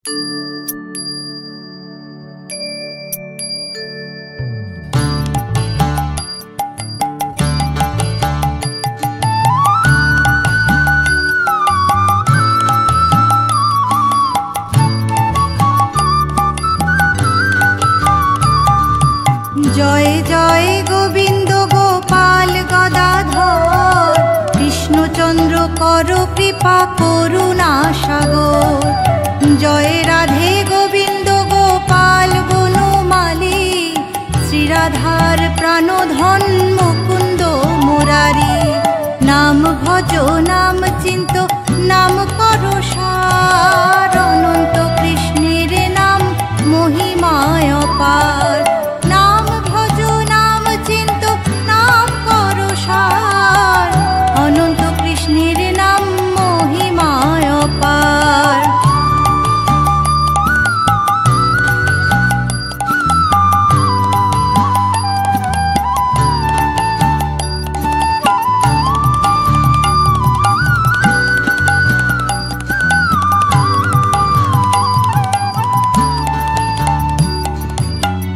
জয় জয় গোবিন্দ গোপাল গদাধর, কৃষ্ণচন্দ্র কর কৃপা করুণা সাগর। জয় রাধে গোবিন্দ গোপাল বনমালী, শ্রীরাধার প্রাণধন মুকুন্দ মুরারি। নাম ভজ নাম চিন্ত নাম কর সার, অনন্ত কৃষ্ণের নাম মহিমায় অপার। নাম ভজ নাম চিন্ত নাম কর সার, অনন্ত কৃষ্ণের নাম মহিমায় অপার।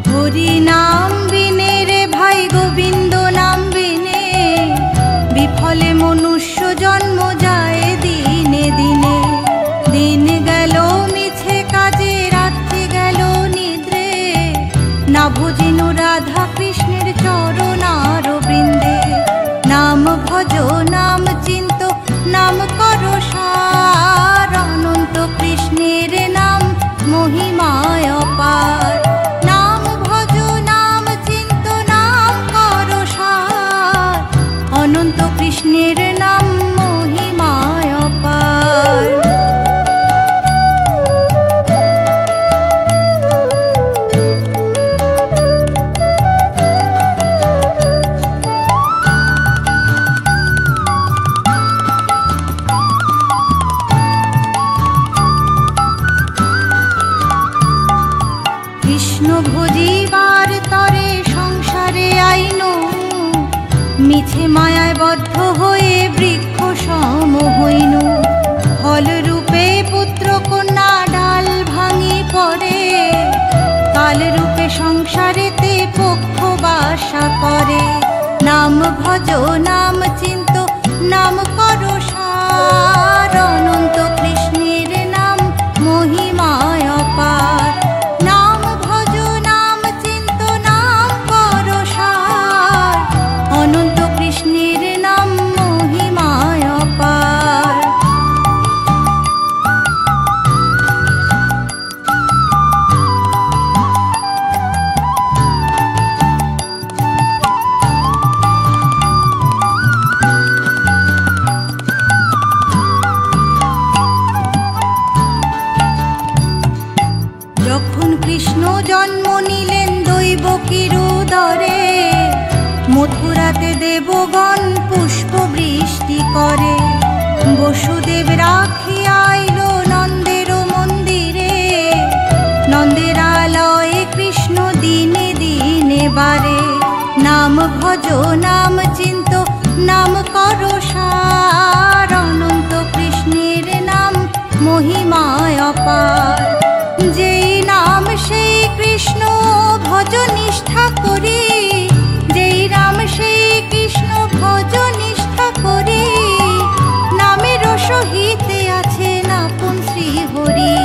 হরি নাম বিনে রে ভাই গোবিন্দ নাম বিনে, বিফলে মনুষ্য জন্ম যায় দিনে দিনে। দিন গেল মিছে কাজে, রাত্রি গেল নিদ্রে, না ভজিন রাধা কৃষ্ণের চরণার বৃন্দে। নাম ভজ নাম চিন্ত নাম কর সার, অনন্ত কৃষ্ণের নাম মহিমায় অপার। নাম ভজ নাম চিন্ত নাম কর সার, অনন্ত কৃষ্ণের নাম মহিমায় অপার। কৃষ্ণ ভজিবার তরে সংসারে আইনু, মিছে মায়ায় বদ্ধ হয়ে বৃক্ষ সম হইনু। ফল রূপে পুত্র কন্যা ডাল ভাঙি পড়ে, কাল রূপে সংসারেতে পক্ষ বাসা করে। নাম ভজ নাম চিন্ত নাম কর সার, অনন্ত কৃষ্ণের নাম মহিমায় অপার। নাম ভজ নাম চিন্ত নাম কর সার, অনন্ত কৃষ্ণের নাম মহিমায় অপার। যখন কৃষ্ণ জন্ম নিলেন দৈবকীর উদরে, মথুরাতে দেবগণ পুষ্প বৃষ্টি করে। বসুদেব রাখিয়া আইল নন্দের মন্দিরে, নন্দের আলয়ে কৃষ্ণ দিনে দিনে বারে। নাম ভজ নাম চিন্ত নাম কর সার, অনন্ত কৃষ্ণের নাম মহিমায় অপার। যেই নাম সেই কৃষ্ণ ভজ নিষ্ঠা করি, যেই নাম সেই কৃষ্ণ ভজ নিষ্ঠা করি। নামের সহিতে আছে আপন শ্রী হরি,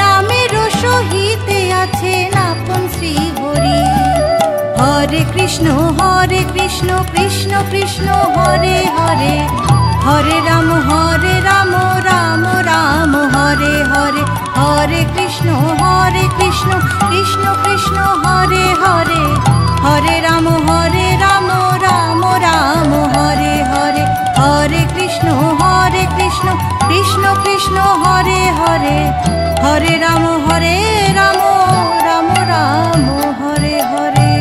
নামের সহিতে আছে আপন শ্রী হরি। হরে কৃষ্ণ কৃষ্ণ কৃষ্ণ হরে হরে, হরে রাম রাম রাম হরে হরে। হরে কৃষ্ণ কৃষ্ণ কৃষ্ণ হরে হরে, হরে রাম রাম রাম হরে হরে। হরে কৃষ্ণ কৃষ্ণ কৃষ্ণ হরে হরে, হরে রাম রাম রাম হরে হরে।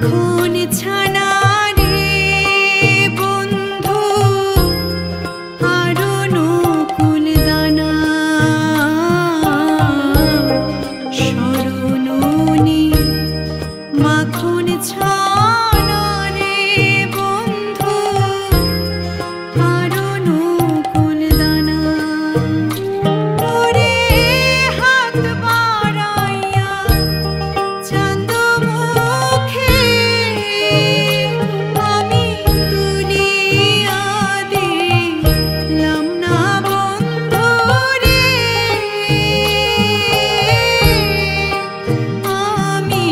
মাখন ছানা রে বন্ধু আরো নকুল দানা শরণনি মাখন ছানা রে বন্ধু আরো নকুল দানা তোরে হাত বাড়াইয়া চাঁদ মুখে আমি তুলিয়া দিলাম না বন্ধু রে আমি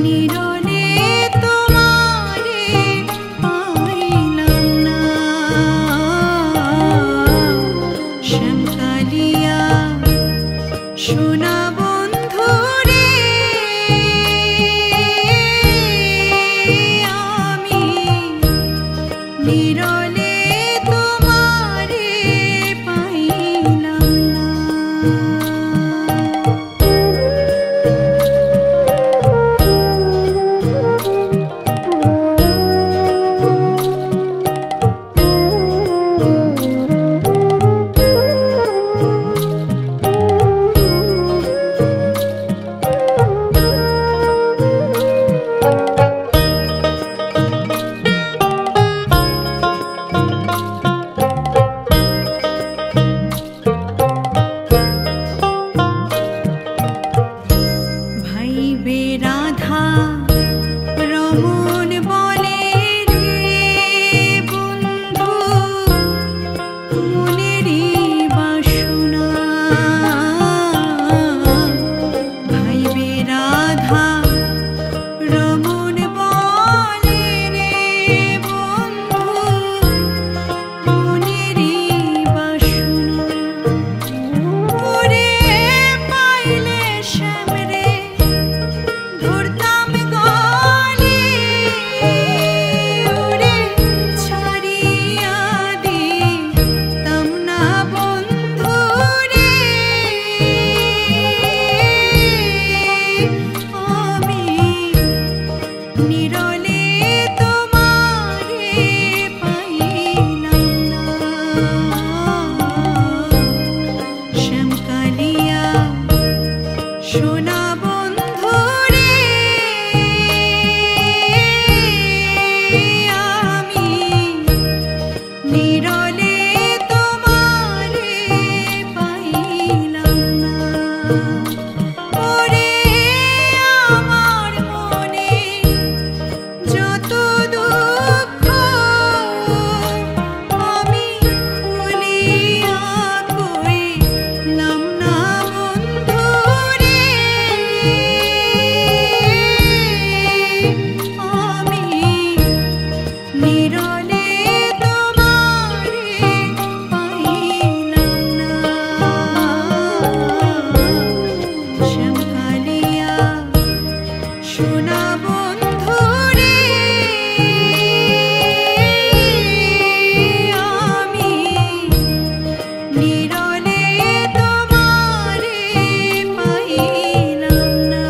নিরলে তোমারে পাইলাম না শ্যামকালিয়া সোনা বন্ধু রে আমি নিরলে তোমারে পাইলাম না। ভাইবে রাধা রমণ বলে রে বন্ধু মনেরই বাসনা ভাইবে রাধা রমণ বলে রে বন্ধু মনেরই বাসনা ওরে পাইলে শ্যামরে ধরতাম গলে ওরে ছাড়িয়া দিতাম না বন্ধু রে আমি নিরলে তোমারে পাইলাম না শ্যামকালিয়া সোনা বন্ধু রে আমি নিরলে তোমারে পাইলাম না ওরে আমার মনে যত দুঃখ আমি খুলিয়া কইলাম না বন্ধু রে আমি নিরলে তোমারে পাইলাম না শ্যামকালিয়া সোনা বন্ধু রে আমি নিরলে তোমারে পাইলাম না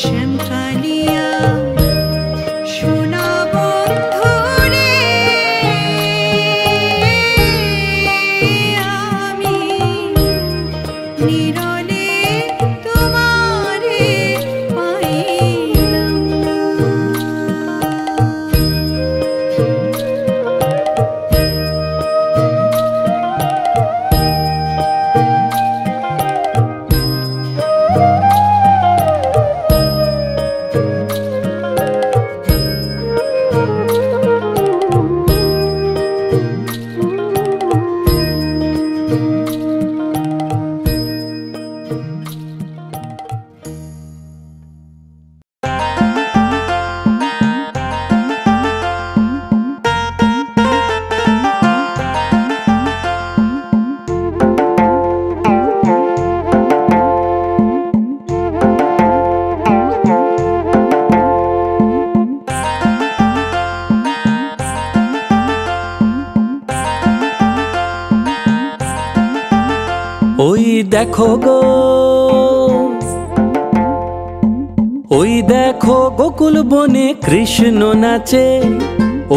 শ্যামকালিয়া সোনা বন্ধু রে আমি নিরলে তোমারে পাইলাম না। ওই দেখো গো গোকুল বনে কৃষ্ণ নাচে,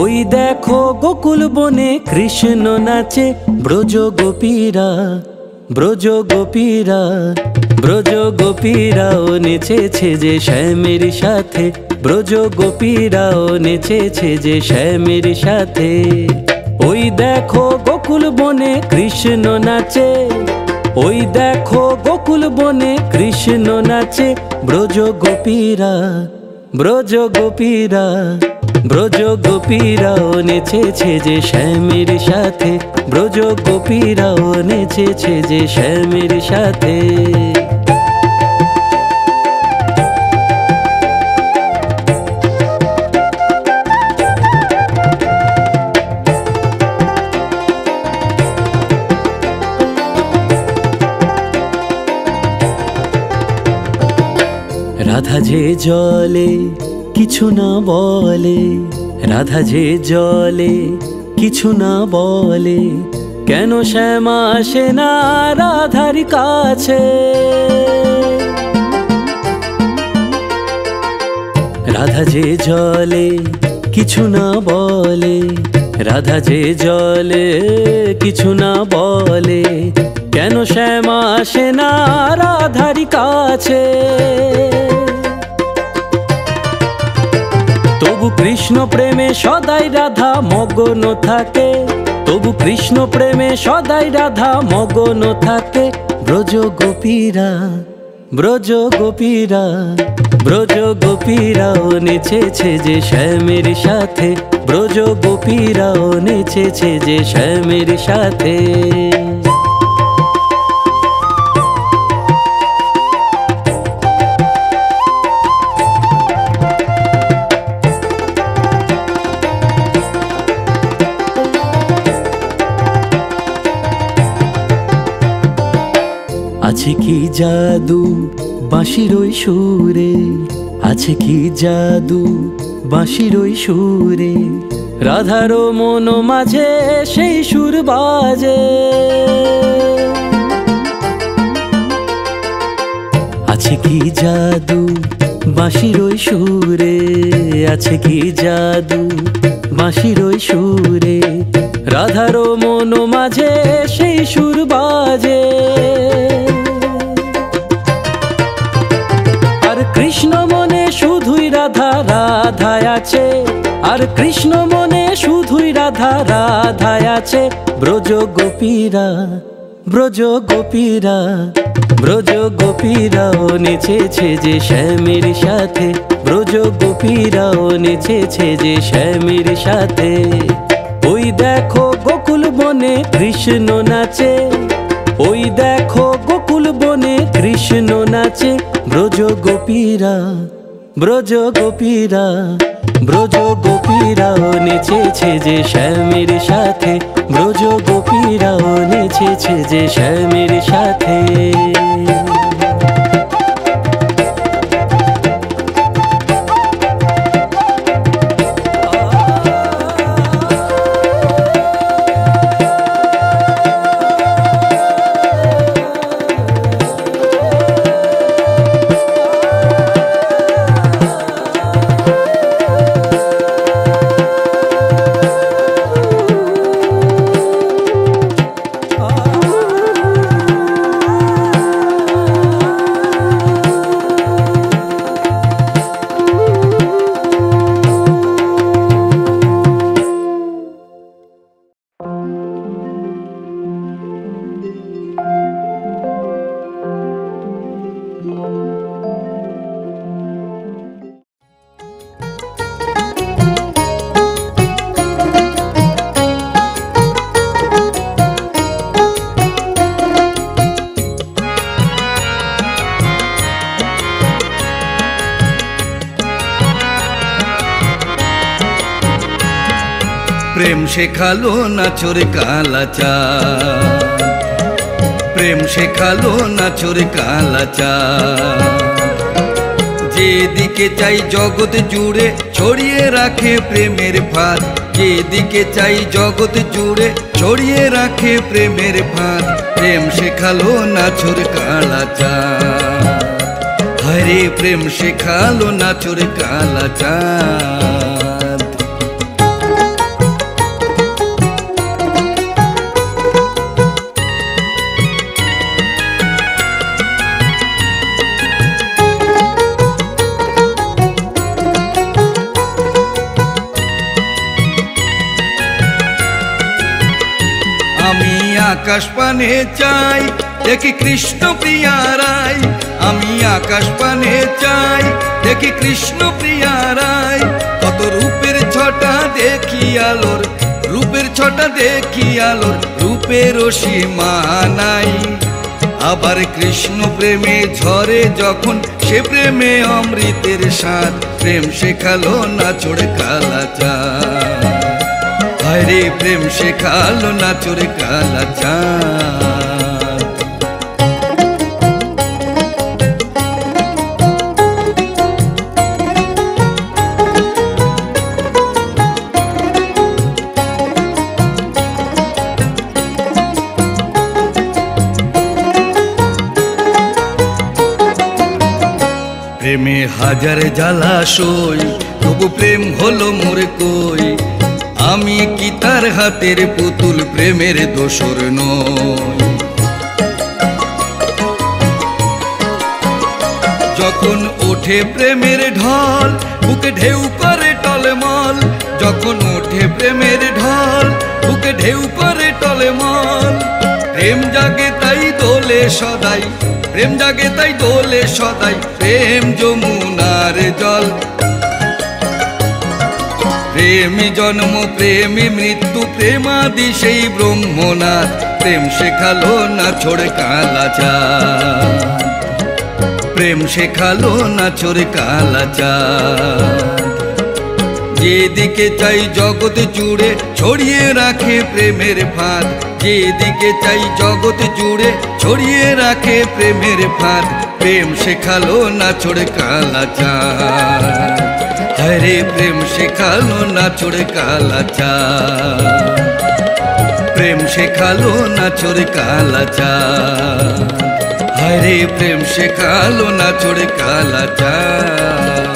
ওই দেখো গোকুল বনে কৃষ্ণ নাচে। ব্রজ গোপীরা, ব্রজ গোপীরা, ব্রজ গোপীরাও নেচেছে যে শ্যামের সাথে, ব্রজ গোপীরাও নেচেছে যে শ্যামের সাথে। ওই দেখো গোকুল বনে কৃষ্ণ নাচে, ওই দেখো গোকুল বনে কৃষ্ণ নাচে। ব্রজ গোপীরা, ব্রজ গোপীরা, ব্রজ গোপীরাও নেচেছে যে শ্যামের সাথে, ব্রজ গোপীরাও নেচেছে যে শ্যামের সাথে। রাধা যে জলে কিছু না বলে, রাধা যে জলে কিছু না বলে, কেন শ্যামা আসে না রাধার কাছে? রাধা যে জলে কিছু না বলে, রাধা যে জলে কিছু না বলে, কেন শ্যামা আসে না রাধার কাছে? তবু কৃষ্ণ প্রেমে সদাই রাধা মগ্ন থাকে, তবু কৃষ্ণ প্রেমে সদাই রাধা মগ্ন থাকে। ব্রজ গোপীরা, ব্রজ গোপীরা, ব্রজ গোপীরাও নেচেছে যে শ্যামের সাথে, ব্রজ গোপীরাও নেচেছে যে শ্যামের সাথে। আছে কি জাদু বাঁশির ওই সুরে, আছে কি জাদু বাঁশির ওই সুরে, রাধারও মন মাঝে সেই সুর বাজে। আছে কি জাদু বাঁশির ওই সুরে, আছে কি জাদু বাঁশির ওই সুরে, রাধারও মন মাঝে সেই সুর বাজে। আর কৃষ্ণ মনে শুধুই রাধা রাধায় আছে, আর কৃষ্ণ মনে শুধুই রাধা রাধায় আছে। ব্রজ গোপীরা, ব্রজ গোপীরা, ব্রজ গোপীরাও নেচেছে যে শ্যামের সাথে, ব্রজ গোপীরাও নেচেছে যে শ্যামের সাথে। ওই দেখো গোকুল বনে কৃষ্ণ নাচে, ওই দেখো গোকুল বনে কৃষ্ণ নাচে। ব্রজ গোপীরা, ব্রজ গোপীরা, ব্রজ গোপীরাও নেচেছে যে শ্যামের সাথে, ব্রজ গোপীরাও নেচেছে যে শ্যামের সাথে। প্রেম শেখালো নাচোর কালাচার, প্রেম শেখালো নাচোর কালাচার। যেদিকে চাই জগৎ জুড়ে ছড়িয়ে রাখে প্রেমের ফাঁদ, যেদিকে চাই জগৎ জুড়ে ছড়িয়ে রাখে প্রেমের ফাঁদ। প্রেম শেখালো নাচোর কালাচার, হরে হায়রে প্রেম শেখালো নাচর কালা চাঁদ। আমি আকাশ পানে চাই দেখি কৃষ্ণ প্রিয়া রায়, আমি আকাশ পানে চাই দেখি কৃষ্ণ প্রিয়া রায়। কত রূপের ছটা দেখি আলোর, রূপের ছটা দেখি আলোর, রূপের সীমা নাই। আবার কৃষ্ণ প্রেমে ঝরে যখন সে প্রেমে অমৃতের স্বাদ, প্রেম শেখালো নাচর কালা চাঁদ। হায়রে প্রেম শেখালো নাচর কালা চাঁদ। প্রেমে হাজার জ্বালাশয়, তবু প্রেম হলো মোর কই। আমি কি তার হাতের পুতুল, প্রেমের দোসর নই। যখন ওঠে প্রেমের ঢল, বুকে ঢেউ করে টলমল। যখন ওঠে প্রেমের ঢল, বুকে ঢেউ করে টলমল। প্রেম জাগে তাই দোলে সদাই, প্রেম জাগে তাই দোলে সদাই, প্রেম যমুনার জল। প্রেমী জন্ম প্রেমী মৃত্যু, প্রেমাদি সেই ব্রহ্মনাথ, প্রেম শেখালো নাচর কালা চাঁদ। প্রেম শেখালো নাচর কালা চাঁদ। যেদিকে চাই জগৎ জুড়ে ছড়িয়ে রাখে প্রেমের ফাঁদ, যেদিকে চাই জগৎ জুড়ে ছড়িয়ে রাখে প্রেমের ফাঁদ, প্রেম শেখালো নাচর কালা চাঁদ। হায়রে প্রেম শেখালো নাচর কালা চাঁদ। প্রেম শেখালো নাচর কালা চাঁদ। হায়রে প্রেম শেখালো নাচর কালা চাঁদ।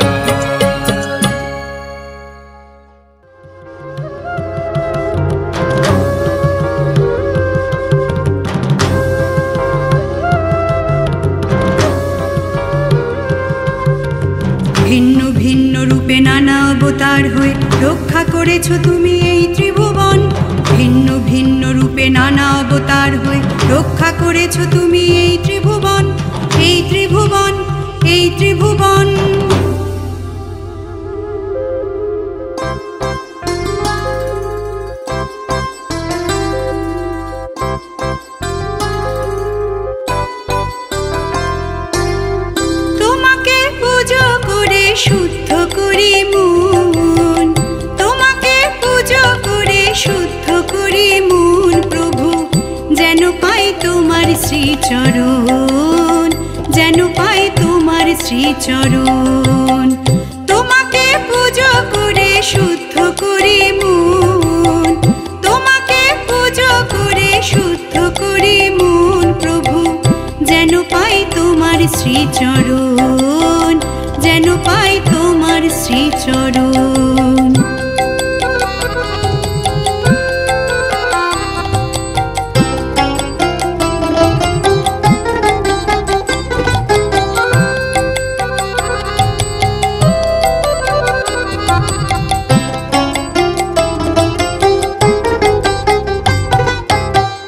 ভিন্ন ভিন্ন রূপে নানা অবতার হয়ে রক্ষা করেছো তুমি এই ত্রিভুবন। ভিন্ন ভিন্ন রূপে নানা অবতার হয়ে রক্ষা করেছো তুমি এই ত্রিভুবন, এই ত্রিভুবন, এই ত্রিভুবন। তোমাকে পুজো করে শুদ্ধ করি মন, তোমাকে পুজো করে শুদ্ধ করি মন প্রভু, যেন পাই তোমার শ্রীচরণ, যেন পাই তোমার শ্রীচরণ। তোমাকে পুজো করে শুদ্ধ করি মন, তোমাকে পুজো করে শুদ্ধ করি মন প্রভু, যেন পাই তোমার শ্রীচরণ, যেন পাই তোমার শ্রীচরণ।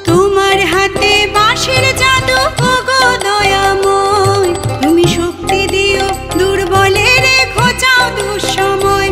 তোমার হাতে বাঁশের জাদু ওগো দয়াময়, তুমি শক্তি দিও দুর্বলের ঘোচাও দুঃসময়।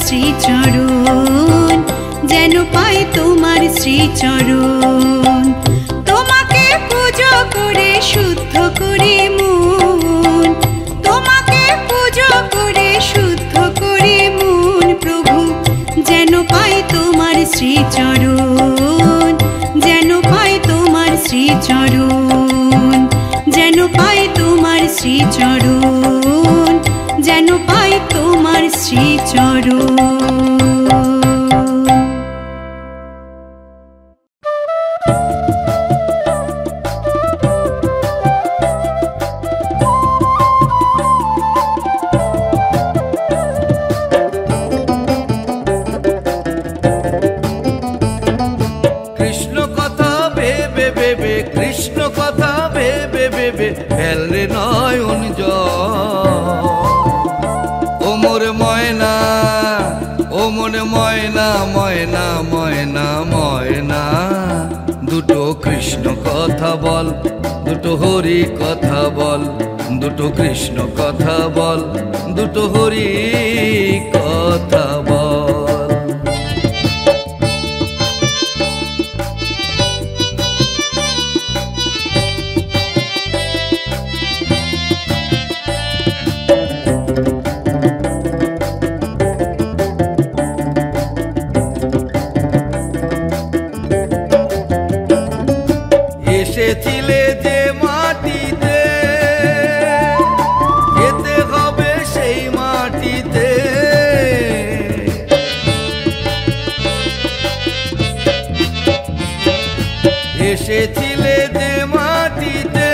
শ্রীচরণ, যেন পাই তোমার শ্রীচরণ। তোমাকে পুজো করে শুদ্ধ করে মন, তোমাকে পুজো করে শুদ্ধ করে মন, প্রভু যেন পাই তোমার শ্রীচরণ, যেন পাই তোমার শ্রীচরণ, যেন পাই তোমার শ্রীচরণ, যেন পাই তোমার শ্রীচরণ। কৃষ্ণ কথা ভেবে ভেবে, কৃষ্ণ কথা ভেবে ভেবে ফেলরে নয়ন জল। ও মোর ময়না, ও মন ময়না, ময়না ময়না ময়না, দুটো কৃষ্ণ কথা বল, দুটো হরি কথা বল, দুটো কৃষ্ণ কথা বল, দুটো হরি কথা বল। এসেছিলে যে মাটিতে, যেতে হবে সেই মাটিতে। এসেছিলে যে মাটিতে,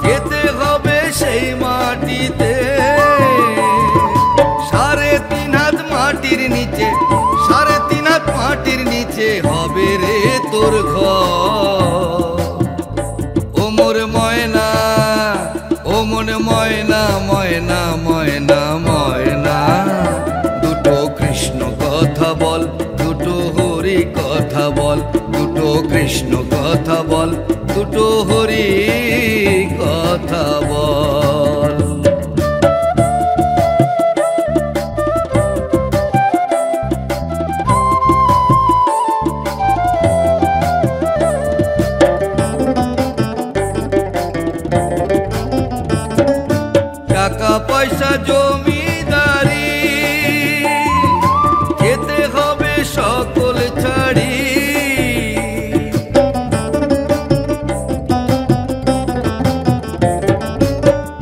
যেতে হবে সেই মাটিতে। 3.5 হাত মাটির নিচে, 3.5 হাত মাটির নিচে হবে রে তোর ঘর। ও মোর ময়না, ও মন ময়না, ময়না ময়না ময়না, দুটো কৃষ্ণ কথা বল, দুটো হরি কথা বল, দুটো কৃষ্ণ কথা বল, দুটো হরি কথা বল। টাকা পয়সা জমিদারি, যেতে হবে সকল ছাড়ি।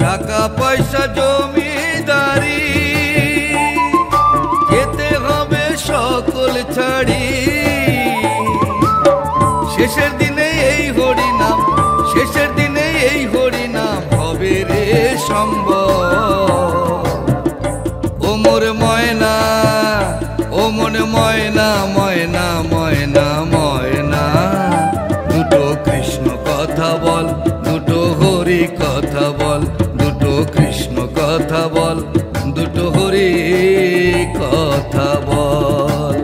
টাকা পয়সা জমিদারি, যেতে হবে সকল ছাড়ি। শেষের দিনে এই হরি নাম, শেষের দিনে এই হরি নাম হবে রে সম্ভব। ও মোর ময়না, ও মন ময়না, ময়না ময়না ময়না, দুটো কৃষ্ণ কথা বল, দুটো হরি কথা বল, দুটো কৃষ্ণ কথা বল, দুটো হরি কথা বল।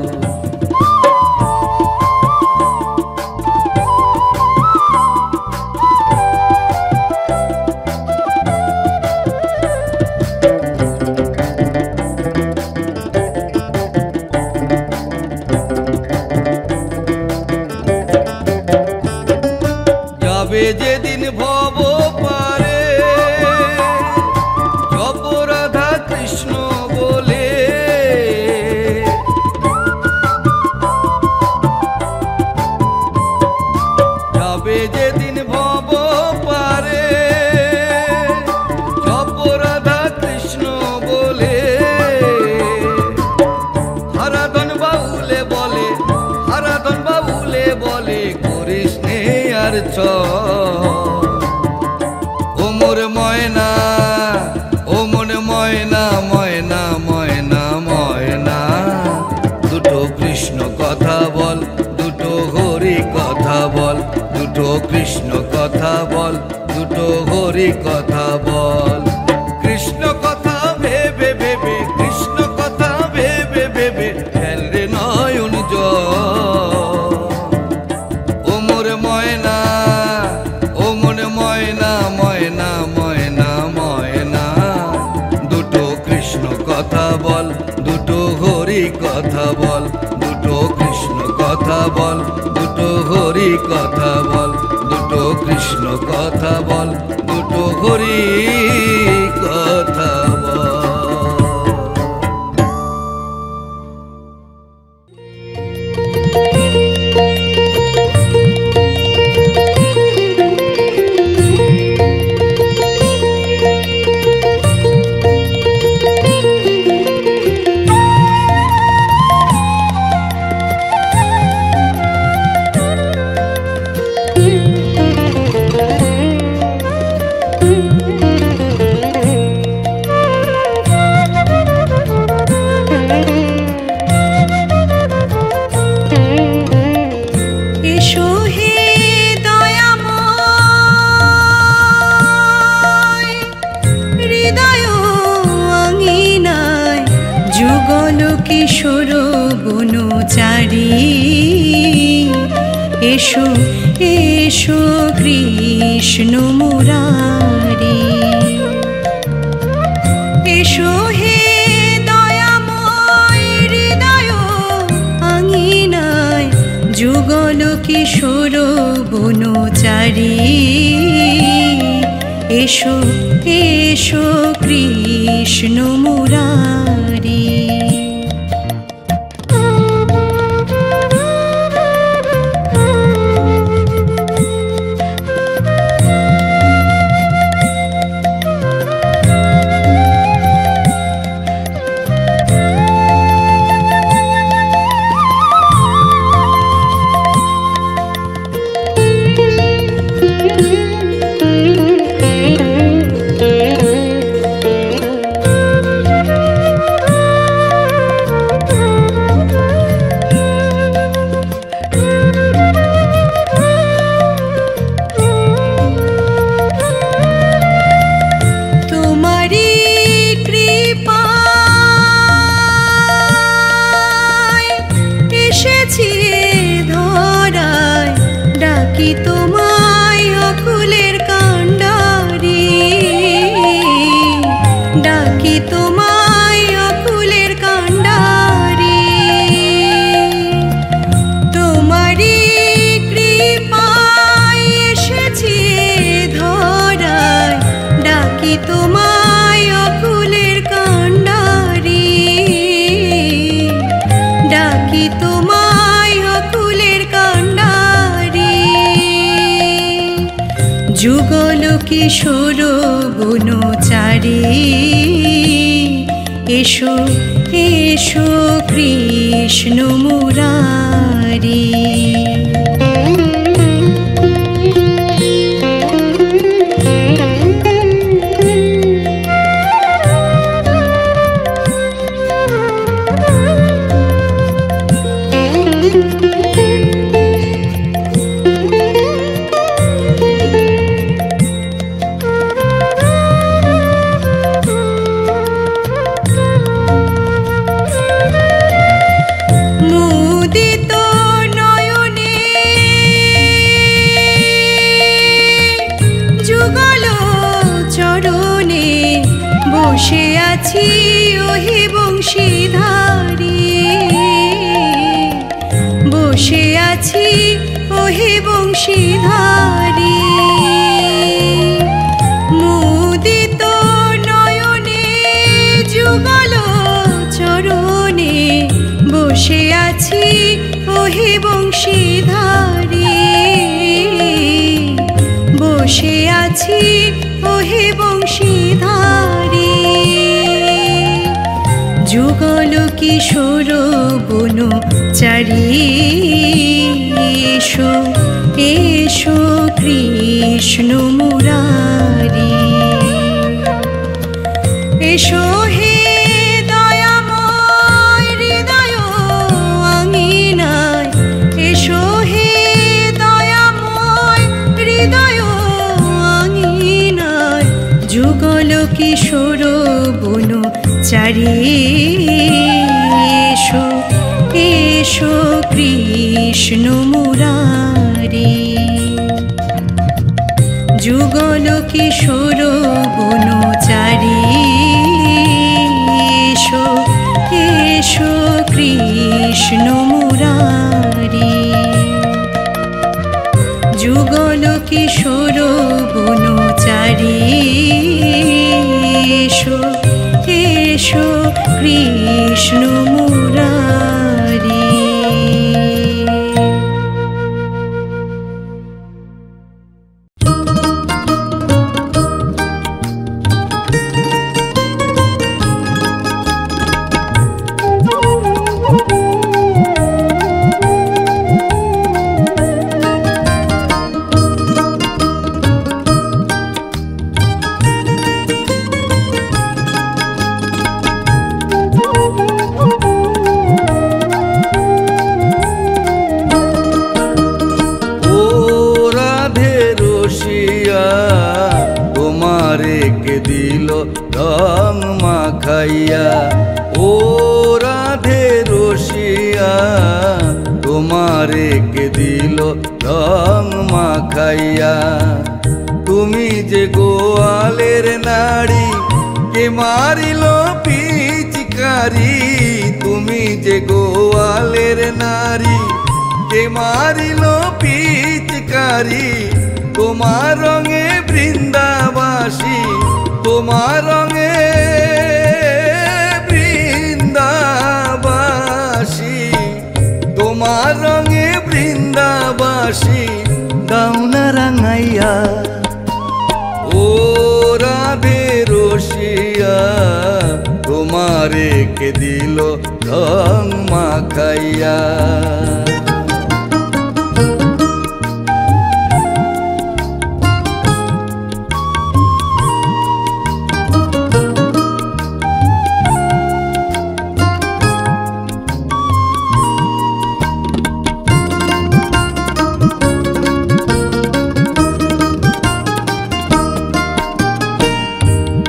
যাবে যেদিন ভব পারে, জপ রাধা কৃষ্ণ বলে। যাবে যেদিন ভব পারে, জপ রাধা কৃষ্ণ বলে। হারাধন বাউলে বলে, হারাধন বাউলে বলে, করিস নে আর ও মোর ময়না, ও মন ময়না, ময়না ময়না ময়না, দুটো কৃষ্ণ কথা বল, দুটো হরি কথা বল, দুটো কৃষ্ণ কথা বল, দুটো হরি কথা বল। কৃষ্ণ কথা ভেবে ভেবে, কৃষ্ণ কথা ভেবে ভেবে ফেলরে নয়ন জল। ও মোর ময়না, ও মন ময়না, ময়না ময়না ময়না, দুটো কৃষ্ণ কথা বল, কথা বল, দুটো কৃষ্ণ কথা বল, দুটো হরি কথা বল, দুটো কৃষ্ণ কথা বল, দুটো হরি কথা বল। কিশোর বনচারী এসো এসো কৃষ্ণ মুরারি, এসো হে দয়াময় হৃদয় আঙিনায় যুগল কিশোর বনচারী, এসো এসো কৃষ্ণ মুরারি। তোমায় অকুলের কাণ্ডারি ডাকি, তোমায় অকুলের কাণ্ডারি, তোমারি কৃপায় এসেছি ধরায় ডাকি, তোমায় অকুলের কাণ্ডারি ডাকি, তোমায় অকুলের কাণ্ডারি। যুগল কিশোর বনচারী এসো এসো কৃষ্ণ মুরারি। বসে আছি ওহে বংশীধারী, বসে আছি ওহে বংশীধারী, মুদিত নয়নে যুগল চরণে বসে আছি ওহে বংশীধারী, বসে আছি ওহে বংশীধারী। যুগল কিশোর বনচারী এসো এসো কৃষ্ণ মুরারি, এসো হে দয়াময় হৃদয় আঙিনায়, এসো হে দয়াময় হৃদয় আঙিনায় যুগল কিশোর বনচারী এসো এসো কৃষ্ণ মুরারি। যুগল কিশোর বনচারী এসো এসো কৃষ্ণ কৃষ্ণ মুরারি। যুগল কিশোর বনচারী, এসো এসো কৃষ্ণ মুরারি। রং মাখাইয়া, ও রাধে রসিয়া তোমারে কে দিল রং মাখাইয়া। তুমি যে গোয়ালের নারী, কে মারিল পিচকারি। তুমি যে গোয়ালের নারী, কে মারিল পিচকারি। তোমার রঙে বৃন্দাবাসী, তোমার রঙে বৃন্দাবাসী, তোমার রঙে বৃন্দাবাসী দাউনা রাঙাইয়া। ও রাধে রসিয়া তোমারে কে দিল রং মাখাইয়া।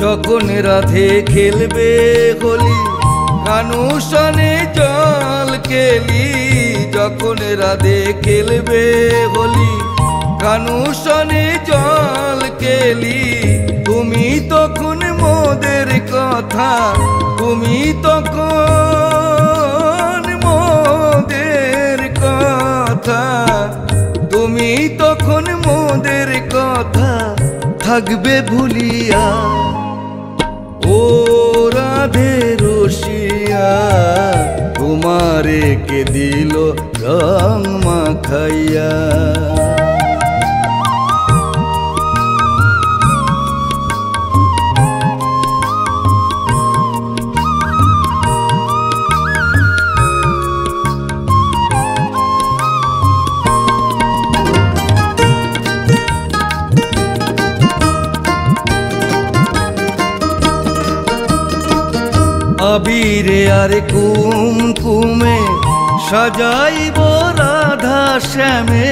যখন রাধে খেলবে হোলি, কানুসনে জল খেলি। যখন রাধে খেলবে হোলি, কানুসনে জল খেলি। তুমি তখন মোদের কথা, তুমি তখন মোদের কথা, তুমি তখন মোদের কথা থাকবে ভুলিয়া। ও রাধে রসিয়া তোমারে কে দিল রং মাখাইয়া। আবিরে আর কুমকুমে সাজাইব রাধা শ্যামে।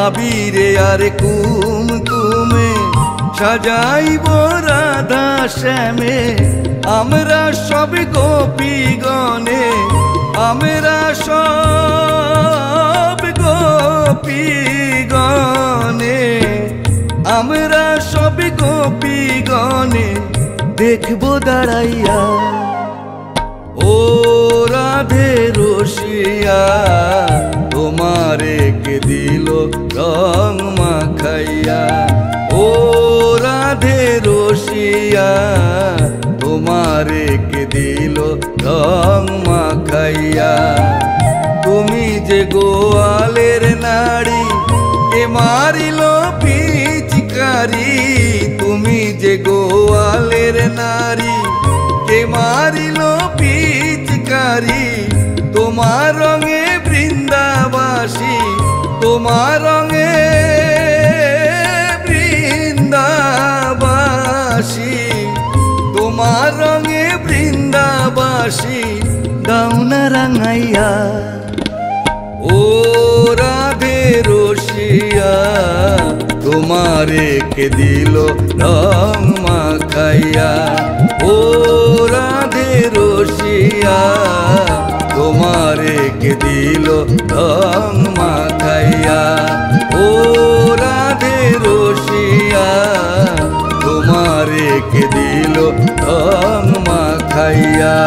আবিরে আর কুমকুমে সাজাইব রাধা শ্যামে। আমরা সব গোপীগণে, আমরা সব গোপীগণে, আমরা সব গোপীগণে দেখবো দাঁড়াইয়া। ও রাধে রসিয়া তোমারে কে দিল রং মাখাইয়া। ও রাধে রসিয়া তোমারে কে দিল রং মাখাইয়া। তুমি যে গোয়ালের নারী, কে মারিল পিচকারি। তুমি যে গোয়ালের নারী, কে মারিল পিচকারি। তোমার রঙে বৃন্দাবাসী, তোমার রঙে বৃন্দাবাসী, তোমার রঙে বৃন্দাবাসী দাউনা রাঙাইয়া। ও রাধে রসিয়া তোমারে কে দিল রং মাখাইয়া। ও রাধে রসিয়া তোমারে কে দিল রং মাখাইয়া। ও রাধে রসিয়া তোমারে কে দিল রং মাখাইয়া।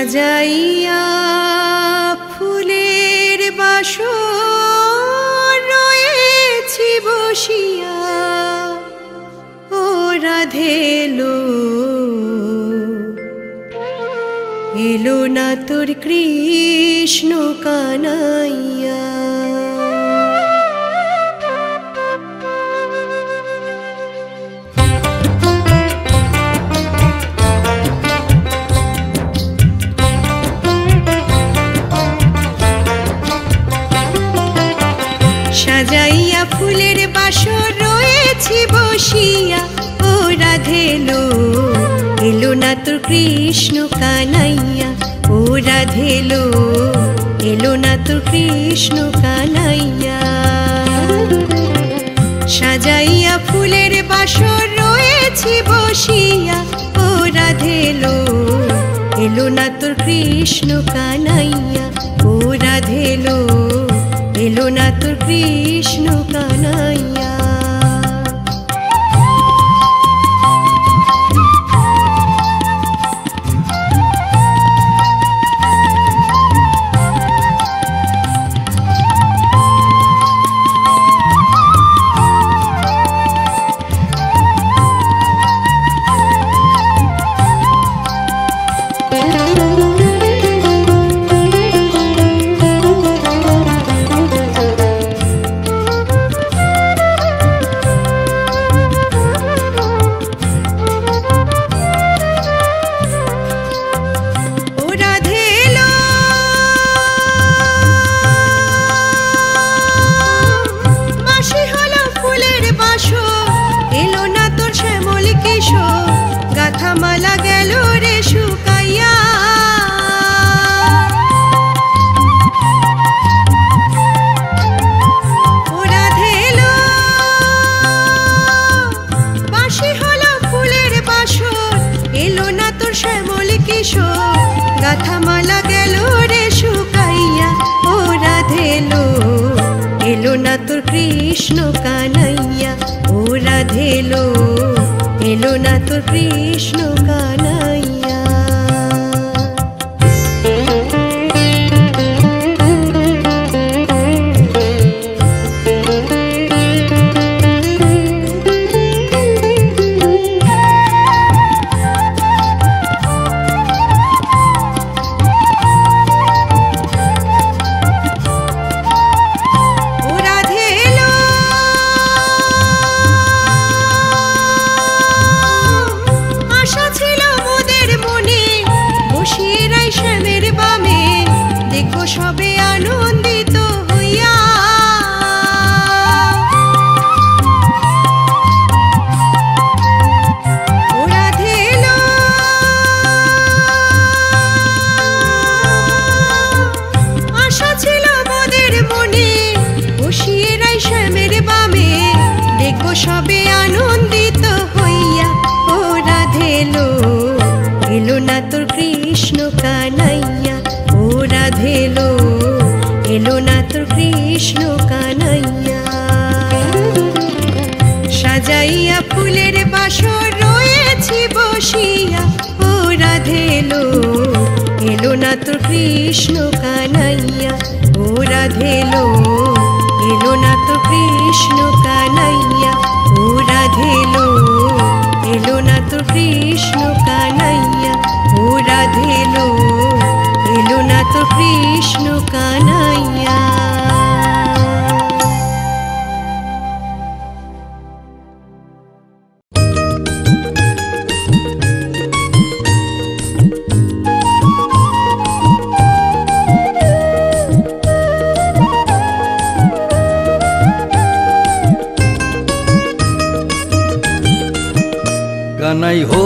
সাজাইয়া ফুলের বাসর রয়েছি বসিয়া, ও রাধে এলো এলো না তোর কৃষ্ণ কানাইয়া। সাজাইয়া ফুলের বাসর রয়েছি বসিয়া, ও রাধে এলো এলো না তোর কৃষ্ণ কানাইয়া, ও রাধে এলো এলো না তোর কৃষ্ণ কানাইয়া। সাজাইয়া ফুলের বাসর রয়েছি বসিয়া, ও রাধে এলো এলো না তোর কৃষ্ণ কানাইয়া, ও রাধে এলো এলো না তোর কৃষ্ণ কানাইয়া। গাথামালা গেল রে শুকাইয়া, ও রাধে এলো বাঁশি হলো ফুলের বাসর, এলো না তোর শ্যামল কিশোর। গাথামালা গেল রে শুকাইয়া, ও রাধে এলো এলো না তোর কৃষ্ণ কানাইয়া, ও রাধে এলো এলো না তোর কৃষ্ণ কানাইয়া। সবে আনন্দিত হইয়া, ও রাধে এলো আশা ছিল মোদের মনে, বসিয়ে রাই শ্যামের বামে, দেখবো সবে আনন্দিত হইয়া, ও রাধে এলো এলো না তোর কৃষ্ণ কানাইয়া, ও রাধে এলো এলো না তোর কৃষ্ণ কানাইয়া। সাজাইয়া ফুলের বাসর রয়েছি বসিয়া, ও রাধে এলো এলো না তোর কৃষ্ণ কানাইয়া, ও রাধে এলো এলো না তোর কৃষ্ণ কানাইয়া, ও রাধে এলো এলো না তোর কৃষ্ণ কানাইয়া, ও রাধে এলো এলো না তোর কৃষ্ণ কানাইয়া। কানাই হো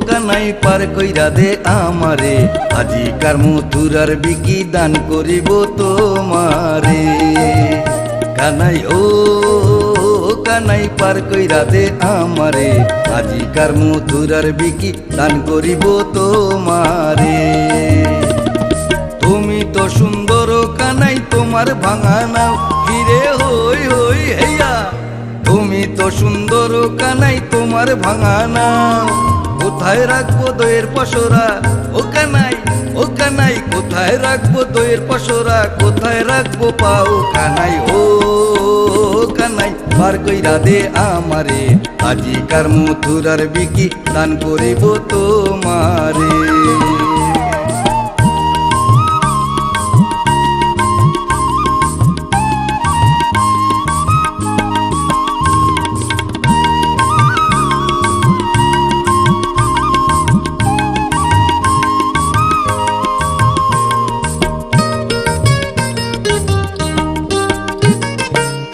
কানাই পার কইরা দে আমারে, আজিকার মথুরার বিকি দান করিব তোমারে। কানাই ও কানাই পার কইরা দে আমারে, আজিকার মথুরার বিকি দান করিব তোমারে। তুমি তো সুন্দর কানাই তোমার ভাঙা নাও, হিরে হই হই হেয়া। তুমি তো সুন্দর কানাই তোমার ভাঙা নাও, কোথায় রাখবো দইয়ের পসরা, ও কানাই ও কানাই কোথায় রাখবো দইয়ের পসরা, কোথায় রাখবো পাও কানাই ও কানাই পার কইরা দে আমারে, আজিকার মথুরার বিকি দান করিব তোমারে।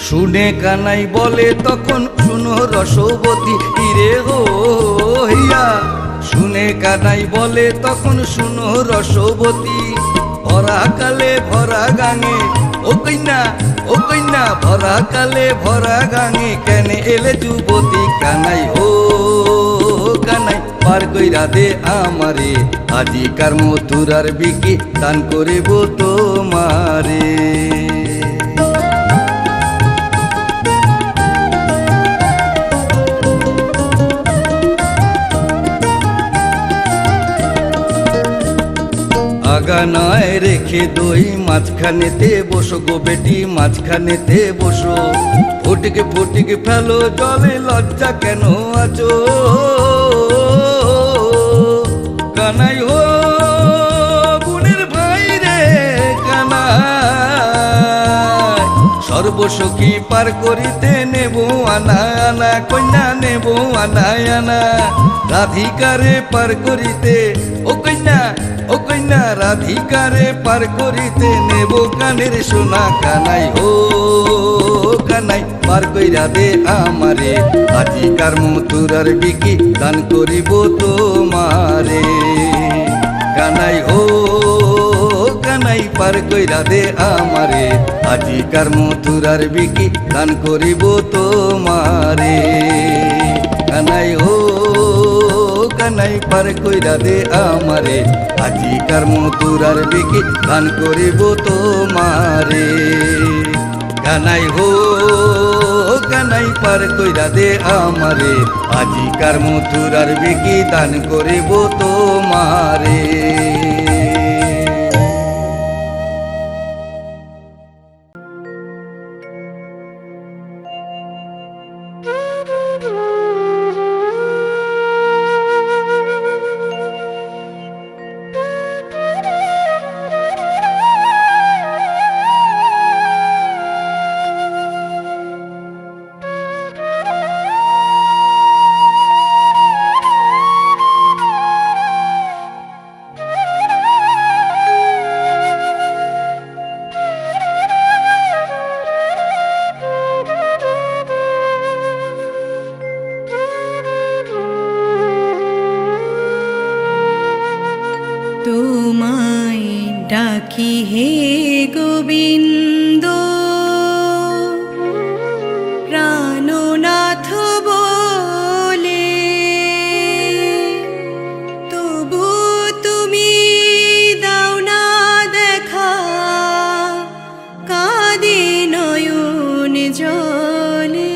শুনে কানাই বলে তখন শুনো রসবতী রে গো হিয়া, শুনে কানাই বলে তখন শুনো রসবতী, ভরা কালে ভরা গাঙে ও কইনা ভরা কালে ভরা গাঙে কেন এলে যুবতী, কানাই ও কানাই পার কইরা দে আমারে, আজিকার মথুরার বিকি দান করিব তোমারে। আগানায় রেখে দই মাঝখানেতে বসো গো বেটি, মাঝখানেতে বসো, ফটিকে ফটিকে ফেলো জলে লজ্জা কেন আছো, কানাই হো বোনের ভাই রে কানাই, সর্বসখী পার করিতে নেব আনা আনা, কন্যা নেব আনা আনা, রাধিকারে পার করিতে ও কন্যা রাধিকারে পার করিতে নেব কানের সোনা, কানাই ও কানাই পার কইরা দে আমারে, আজিকার মথুরার বিকি দান করিব তোমারে, কানাই ও কানাই পার কইরা দে আমারে, আজিকার মথুরার বিকি দান করিব তোমারে, কানাই ও কানাই পার কইরা দে আমারে, আজিকার মথুরার বিকি দান করিব তোমারে, কানাই হো কানাই পার কইরা দে আমারে, আজিকার মথুরার বিকি দান করিব তোমারে। তোমায় ডাকি হে গোবিন্দ, প্রাণনাথ বলে, তবু তুমি দাও না দেখা, কাঁদে নয়ন জলে।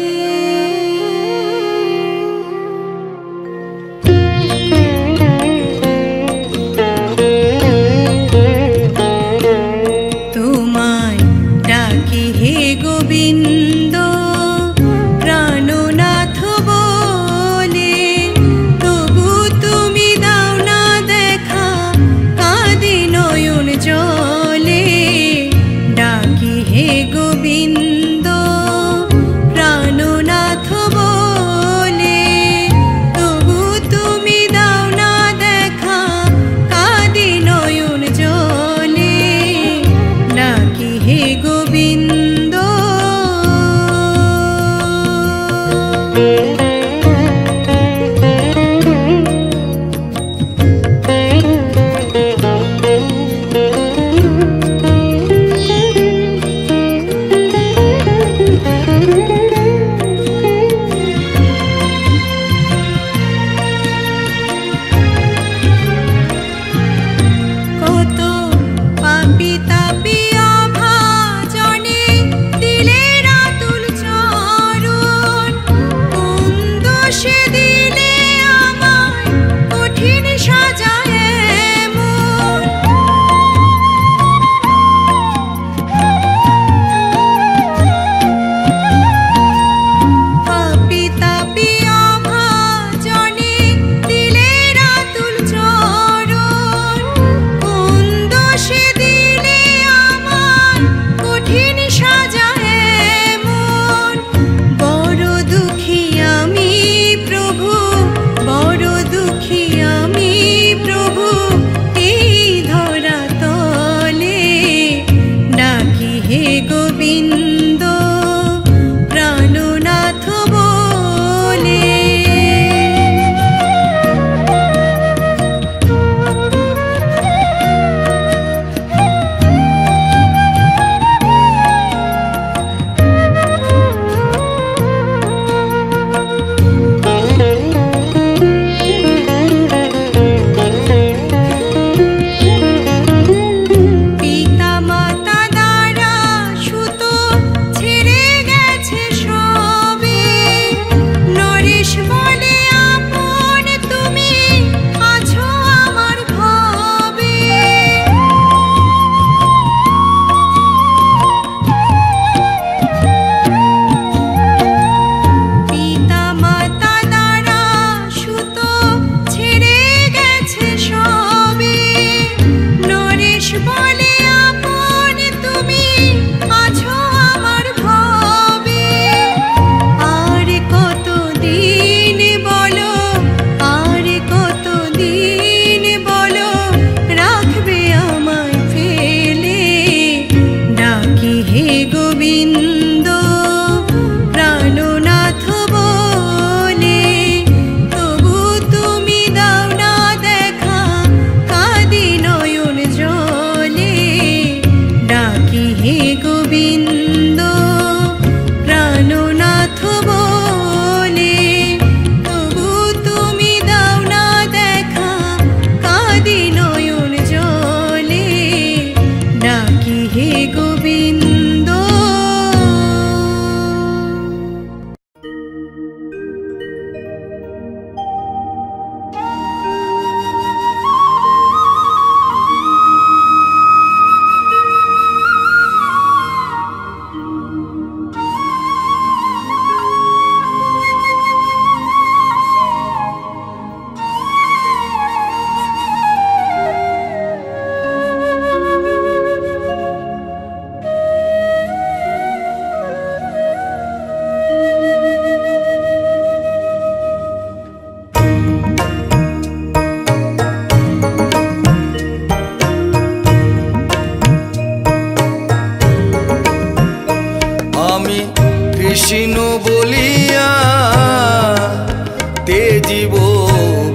তেজিব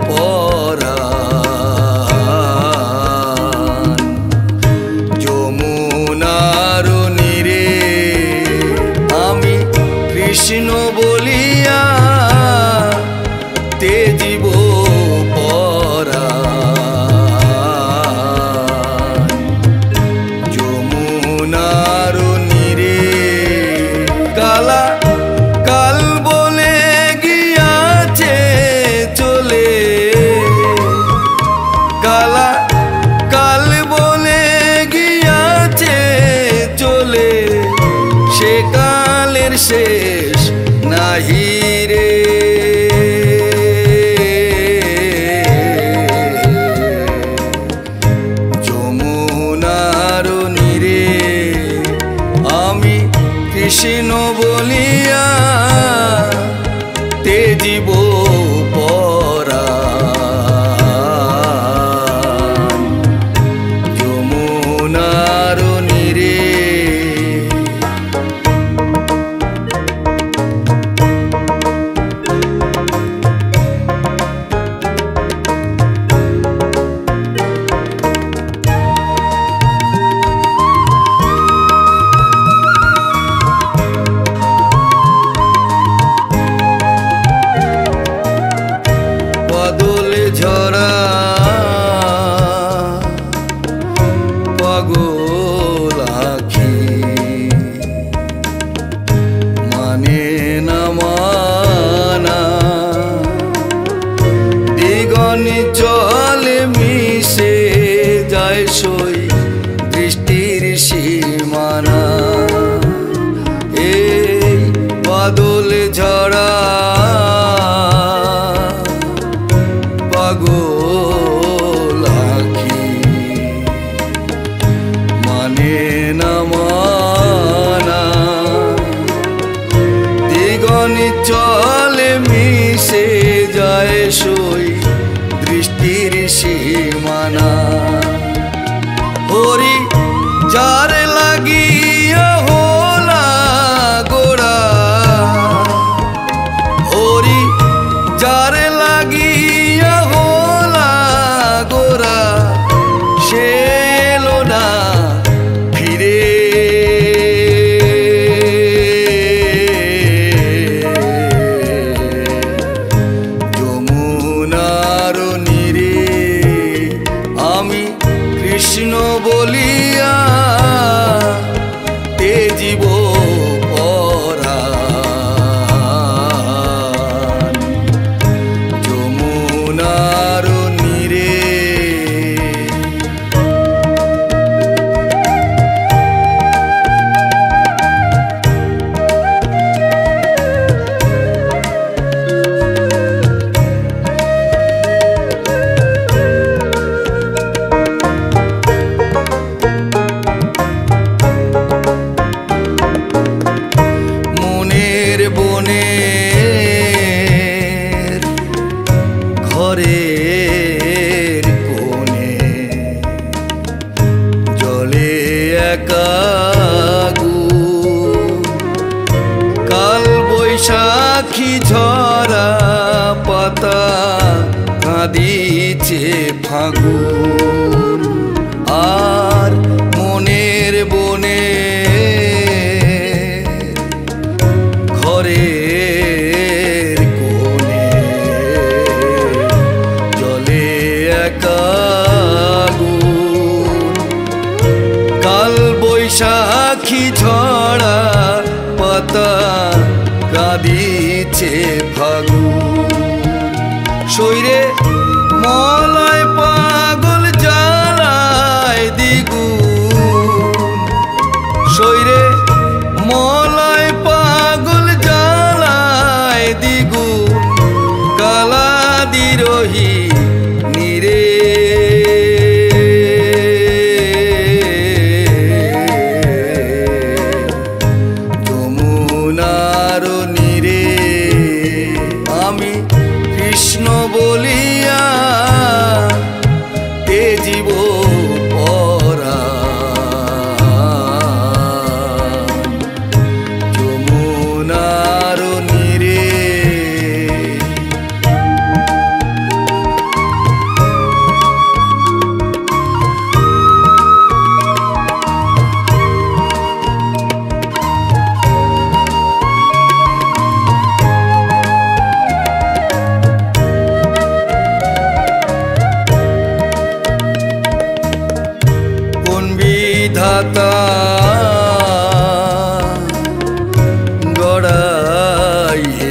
পরাণ যমুনার নীরে আমি কৃষ্ণ বলিয়া তেজিব পরাণ যমুনার নীরে কালা কাল বলে গিয়াছে চলে কালা কাল বলে গিয়াছে চলে সে কালের শেষ নাহি রে যমুনার নীরে আমি কৃষ্ণ বলিয়া তেজিব পরাণ যমুনার নীরে বাদল ঝরা পাগল আখি মানে না মানা দিগনি জলে মিশে যায় সই দৃষ্টির সীমানা এই বাদল ঝরা পাগল আখি মানে না মানা দিগনি চলে মিশে যায় সই দৃষ্টির সীমানা হরি যার লাগিয়া হোলা গোড়া হরি যার লাগিয়া হোলা গোরা সে এলো না ফিরে যমুনার নীরে আমি কৃষ্ণ বলিয়া তেজিব পরাণ যমুনার নীরে মনের বনের ঘরের কোণে জলে একা কাল বৈশাখী ঝরা পাতা কাঁদিছে ফাগুন আর মনের বনে ঘরের কোণে জলে একা কাল বৈশাখী ঝরা পাতা কাঁদিছে ফাগুন শৈরে মলয় পাগল জ্বালায় দ্বিগুণ শৈরে মলয় পাগল জ্বালায় দ্বিগুণ কালা দিরোহী নীরে যমুনার নীরে আমি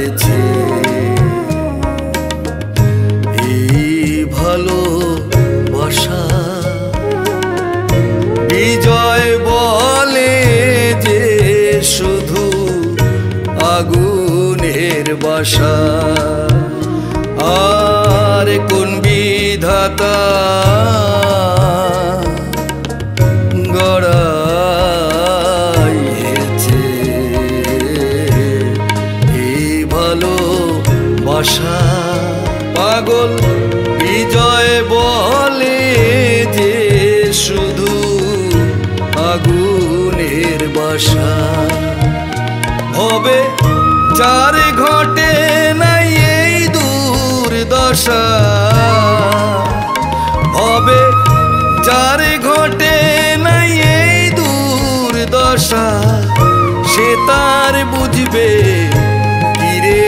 গেছে। এই ভালোবাসা বিজয় বলে যে শুধু আগুনের বাসা। আর কোন বিধাতা গড়াইছে এই ভালোবাসা। পাগল বিজয় বলে যে শুধু আগুনের বাসা। হবে যার ঘটে নাই এই দুর্দশা, হবে যার ঘটে নাই এই দুর্দশা, সে তার বুঝবে কিরে।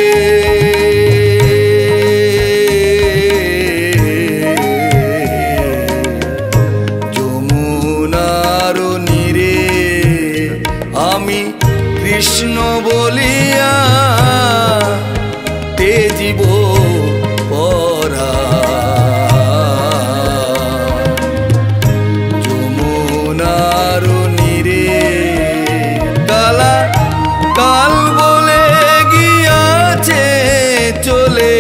যমুনার নীরে আমি কৃষ্ণ বলিয়া তেজিব পরা। যমুনার নীরে কালা কাল বলে গিয়াছে চলে,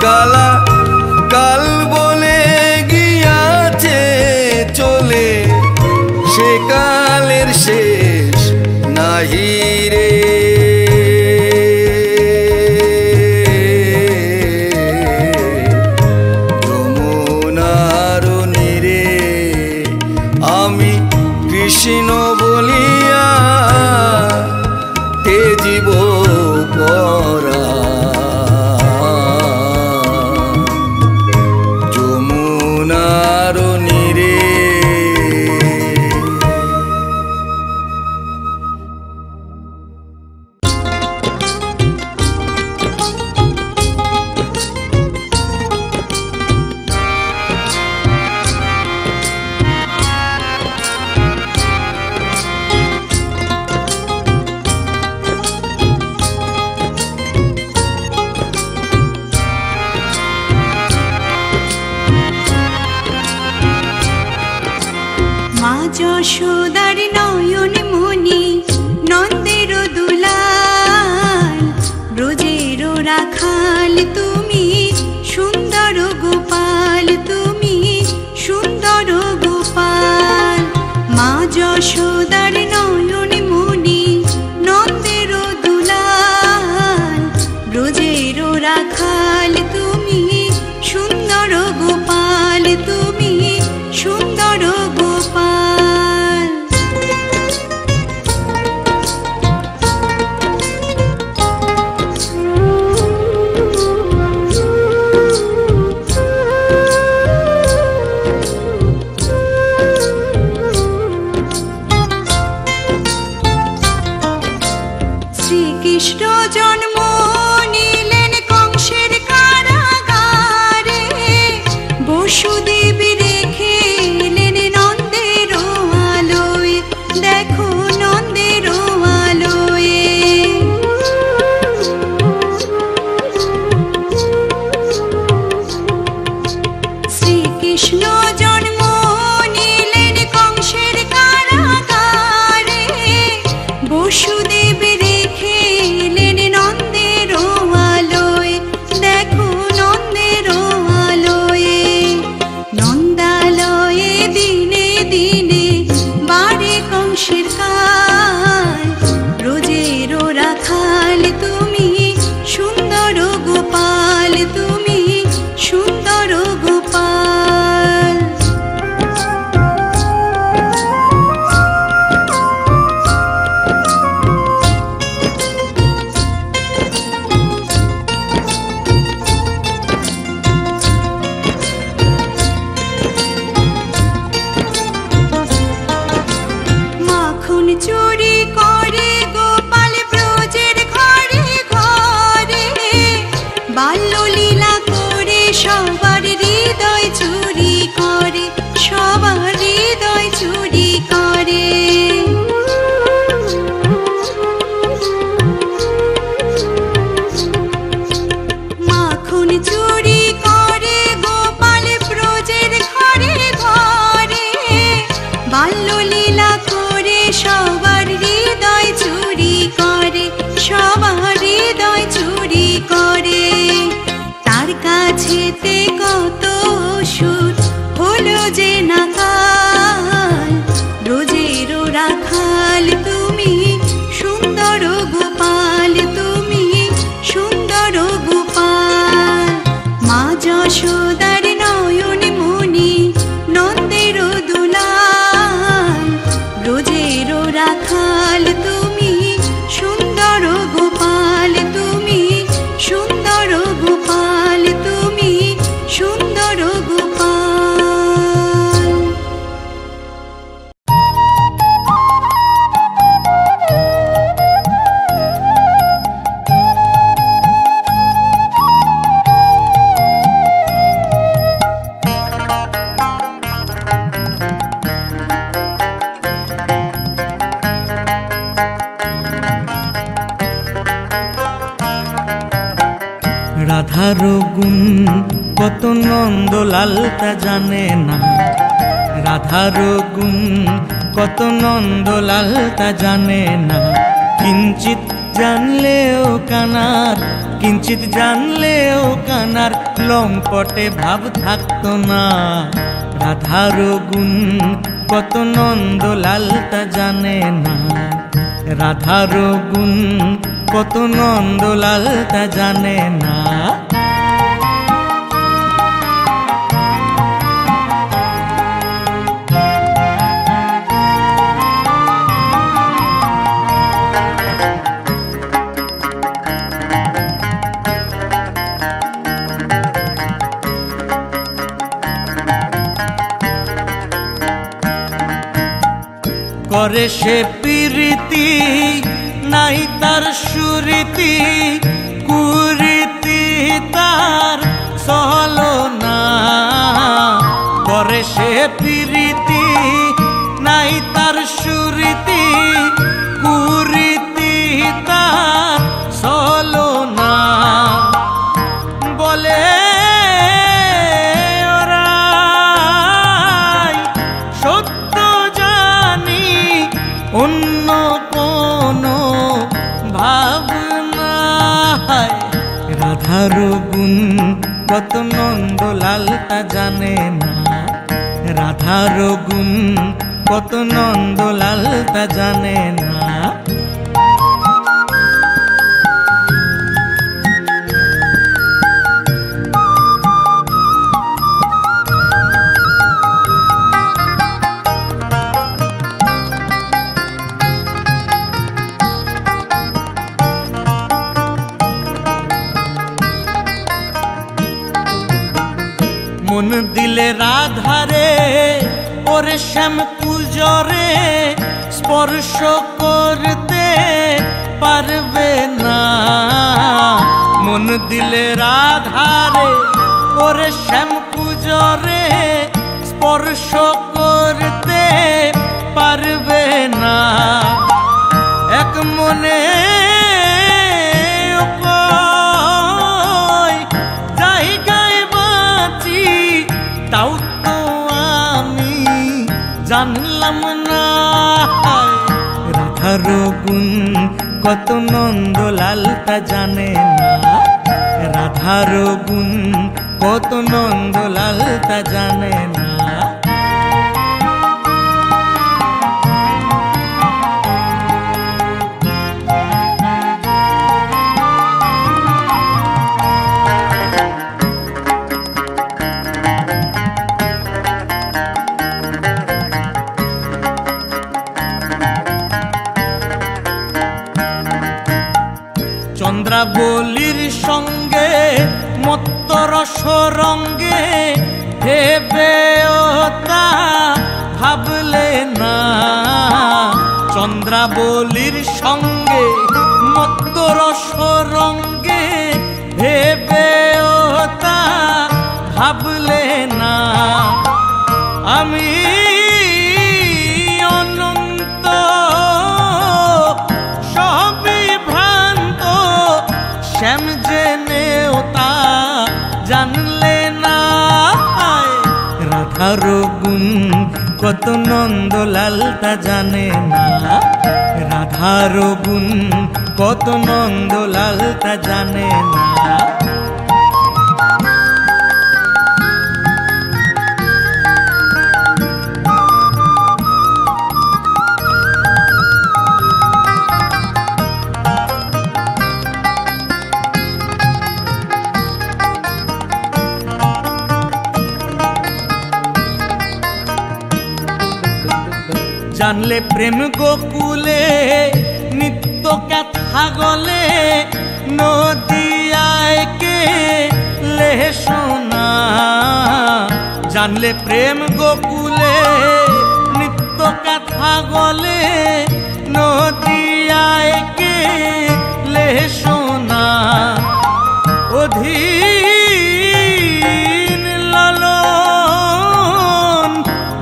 কালা কাল বলে গিয়াছে চলে, সে কালের শেষ নাহি রে। যমুনার নীরে আমি কৃষ্ণ বলিয়া তেজিব পরা। যমুনার নীরে মা যশোদার নয়ন মণি নন্দের দুলাল, ব্রজের রাখাল তুমি সুন্দর গোপাল, তুমি সুন্দর গোপাল। মা যশোদার নয়ন মণি নন্দের দুলাল, ব্রজের রাখাল তুমি সুন্দর গোপাল, তুমি সুন্দর গোপাল। শ্রীকৃষ্ণ জন্ম নিলেন কংসের কারাগারে, বসুদেব রেখে এলেন নন্দের আলোয়, দেখো নন্দের আলোয়। শ্রীকৃষ্ণ জন্ম নিলেন কংসের কারাগারে, বসুদেব রেখে এলেন নন্দের রাধার গুণ কত নন্দলাল তা জানে না, রাধার গুণ কত নন্দলাল তা জানে না। কিঞ্চিত জানলেও কানার, কিঞ্চিত জানলেও কানার লম্পটে ভাব থাকতো না। রাধার গুণ কত নন্দলাল তা জানে না, রাধার গুণ কত নন্দলাল তা জানে না। করে সে প্রীতি নাই তার সুরীতি, কুরীতি তার সহলো না। করে সে প্রীতি নাই তার সুরীতি, কুরীতি তার সহলো না। বলে অন্য কোনো ভাবনা। রাধার গুণ কত নন্দলাল তা জানে না, রাধার গুণ কত নন্দলাল তা জানে না। মন দিলে রাধারে ওরে শ্যাম কুজরে স্পর্শ করতে পারবে না। মন দিলে রাধারে ওরে শ্যাম কুজরে স্পর্শ করতে পারবে না। এক মনে তাও তো আমি জানলাম না। রাধার গুণ কত নন্দলাল তা জানে না, রাধার গুণ কত নন্দলাল তা জানে না। চন্দ্রাবলীর সঙ্গে মত্ত রস রঙ্গে ভেবে তা ভাবলে না। চন্দ্রাবলীর সঙ্গে মত্ত রস রঙ্গে ভেবে তা ভাবলে না। আমি অনন্ত সবই ভ্রান্ত, শ্যাম জেনেও তা জানলে না। রাধার গুণ কত নন্দলাল তা জানে না, রাধার গুণ কত নন্দলাল তা জানে না। জানলে প্রেম গোকুলে নিত্য কথা গলে, নদিয়ায় কে লে শোনা। জানলে প্রেম গোকুলে নিত্য কথা গলে, নদিয়ায় কে লে শোনা। অধীন লালন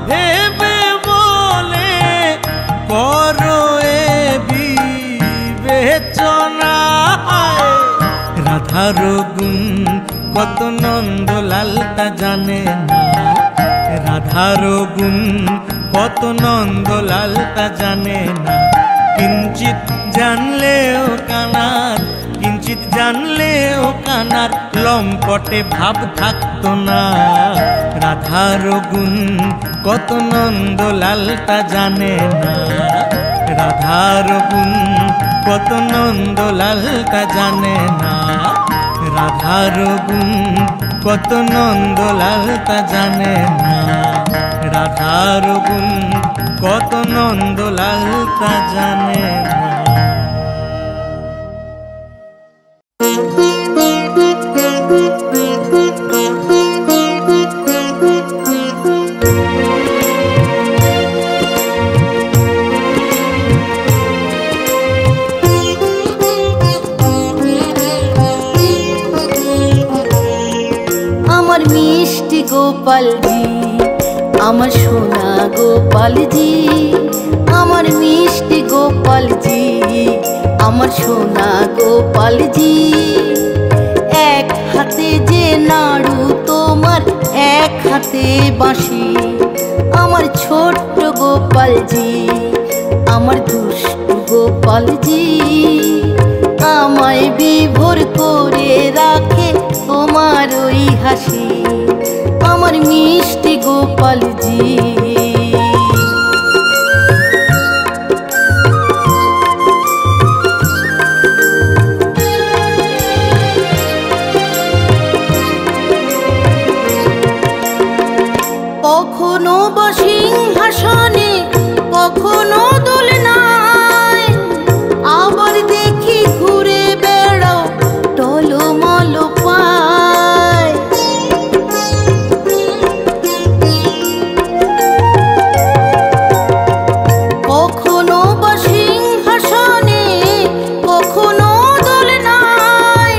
ভেবে বলে করো এ বিবেচনা। রাধার গুণ কত নন্দলাল তা জানে না, রাধার গুণ কত নন্দলাল তা জানে না। কিঞ্চিত জানলেও কানার, কিঞ্চিত জানলেও কানার লম্পটে ভাব থাকতো না। রাধার গুণ কত নন্দলাল তা জানে না, রাধার গুণ কত নন্দলাল তা জানে না। রাধার গুণ কত নন্দলাল তা জানে না, রাধার গুণ কত নন্দলাল তা জানে না। আমার মিষ্টি গোপালজি, আমার সোনা গোপালজি, আমার মিষ্টি গোপালজি, আমার সোনা গোপালজি। এক হাতে যে নাড়ু তোমার, এক হাতে বাঁশি, আমার ছোট্ট গোপালজি, আমার দুষ্ট গোপালজি। আমায় বিভোর করে রাখে তোমার ওই হাসি, আমার মিষ্টি গোপালজি। কখনো বা সিংহাসনে, কখনো দোলনায়, আবার দেখি ঘুরে বেড়াও টলমল পায়। কখনো বা সিংহাসনে, কখনো দোলনায়,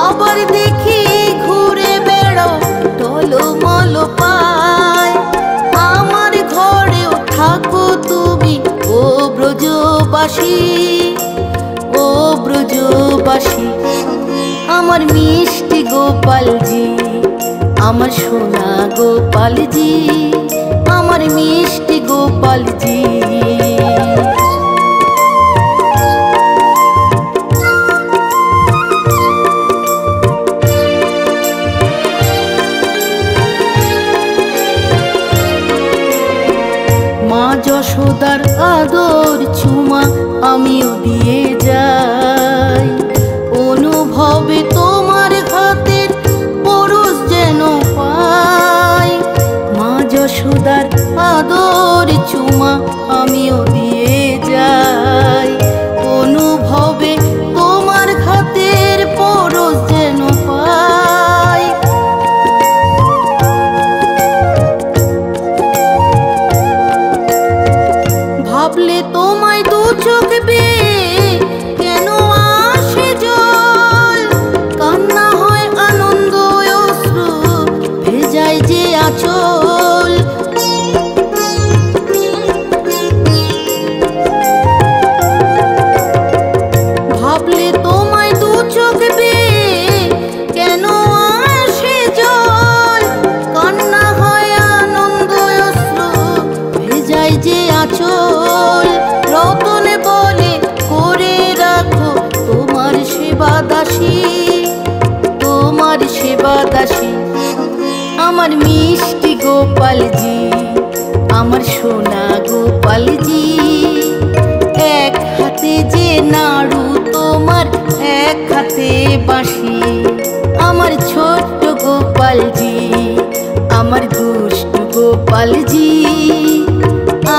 আবার দেখি ঘুরে বেড়াও টলমল পায়। আমার ঘরেও থাকো তুমি ও ব্রজবাসী, ও ব্রজবাসী। আমার মিষ্টি গোপালজি, আমার সোনা গোপালজি, আমার মিষ্টি গোপালজি। মা যশোদার আদর চুমা আমিও দিয়ে যাই, অনুভবে তোমার হাতের পরশ যেন পাই। মা যশোদার আদর চুমা আমিও দিয়ে যাই, অনুভবে তোমার হাতের পরশ যেন পাই। ভাবলে তোমায় দু চোখ বেয়ে কেন আসে জল, কান্না হয় আনন্দ অশ্রু ভেজায় যে আঁচল। ভাবলে তোমায় দু চোখ বেয়ে কেন আসে জল, কান্না হয় আনন্দ অশ্রু ভেজায় যে আঁচল। রতনে বলে করে রাখো তোমার সেবা দাসী, তোমার সেবা দাসী। আমার মিষ্টি গোপালজি, আমার সোনা গোপালজি। এক হাতে যে নাড়ু তোমার, এক হাতে বাঁশি, আমার ছোট্ট গোপালজি, আমার দুষ্ট গোপালজি।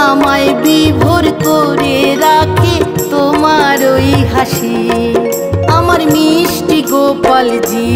আমায় বিভোর করে রাখে তোমার ওই হাসি, আমার মিষ্টি গোপালজি।